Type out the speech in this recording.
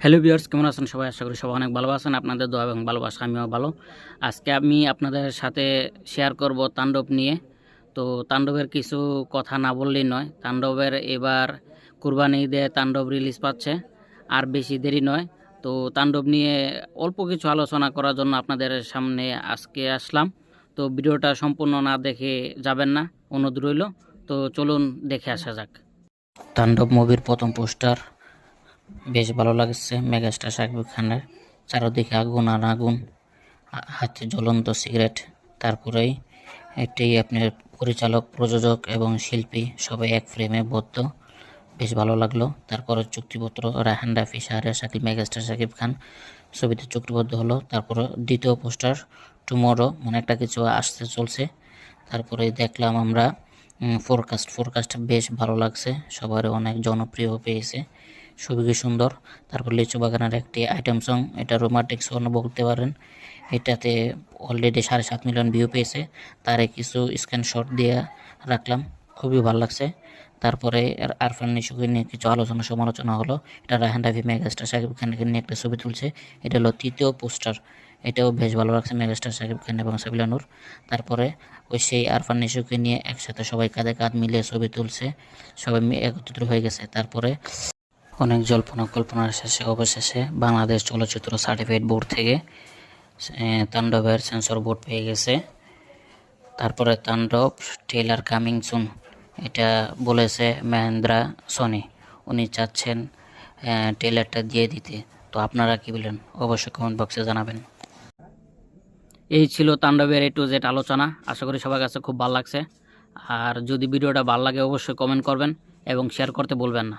Hello viewers, কেমন আছেন সবাই? আশা করি সবাই অনেক ভালো আছেন। আপনাদের দোয়া এবং ভালোবাসা আমিও ভালো। আজকে আমি আপনাদের সাথে শেয়ার করব তাণ্ডব নিয়ে। তো তাণ্ডবের কিছু কথা না বললেই নয়। তাণ্ডবের এবার কুরবানি ঈদে তাণ্ডব রিলিজ পাচ্ছে, আর বেশি দেরি নয়। তো তাণ্ডব নিয়ে অল্প কিছু আলোচনা করার জন্য আপনাদের সামনে আজকে আসলাম। তো ভিডিওটা সম্পূর্ণ না দেখে যাবেন না, অনুরোধ রইল। তো চলুন দেখে আসা যাক। তাণ্ডব মুভির প্রথম পোস্টার বেশ ভালো লাগছে। মেগাস্টার শাকিব খানের, চারদিকে আগুন আর আগুন, হাতে জ্বলন্ত সিগারেট। তারপরেই এটাই আপনার পরিচালক, প্রযোজক এবং শিল্পী সবাই এক ফ্রেমে বদ্ধ, বেশ ভালো লাগলো। তারপরে চুক্তিপত্র রায়হান রাফি, শাহরিয়ার শাকিব, মেগাস্টার শাকিব খান ছবিতে চুক্তিবদ্ধ হলো। তারপরে দ্বিতীয় পোস্টার টুমরো, মানে একটা কিছু আসতে চলছে। তারপরে দেখলাম আমরা ফোরকাস্ট বেশ ভালো লাগছে, সবার অনেক জনপ্রিয় পেয়েছে, খুবই সুন্দর। তারপর লিচু বাগানের একটি আইটেম সং, এটা রোমান্টিক সং বলতে পারেন। এটাতে অলরেডি 7.5 মিলিয়ন ভিউ পেয়েছে, তারে কিছু স্ক্রিনশট দিয়ে রাখলাম, খুবই ভালো লাগছে। তারপরে আরফান নিশোকে নিয়ে কিছু আলোচনা সমালোচনা হলো। এটা রায়হান রাফি, মেগাস্টার শাকিব খানকে নিয়ে একটা ছবি তুলছে, এটা হলো তৃতীয় পোস্টার। এটাও বেশ ভালো লাগছে, মেগাস্টার শাকিব খান এবং সাবিলা নূর। তারপরে ওই সেই আরফান নিশোকে নিয়ে একসাথে সবাই কাঁধে কাঁধ মিলিয়ে ছবি তুলছে, সবাই একত্রিত হয়ে গেছে। তারপরে অনেক জল্পনা কল্পনার শেষে অবশেষে বাংলাদেশ চলচ্চিত্র সার্টিফিকেট বোর্ড থেকে তাণ্ডবের সেন্সর বোর্ড পেয়ে গেছে। তারপরে তাণ্ডব ট্রেলার কামিং সুন, এটা বলেছে মহেন্দ্রা সোনি, উনি চাচ্ছেন ট্রেলারটা দিয়ে দিতে। তো আপনারা কি বলেন অবশ্যই কমেন্ট বক্সে জানাবেন। এই ছিল তাণ্ডবের A to Z আলোচনা। আশা করি সবার কাছে খুব ভালো লাগছে। আর যদি ভিডিওটা ভালো লাগে অবশ্যই কমেন্ট করবেন এবং শেয়ার করতে ভুলবেন না।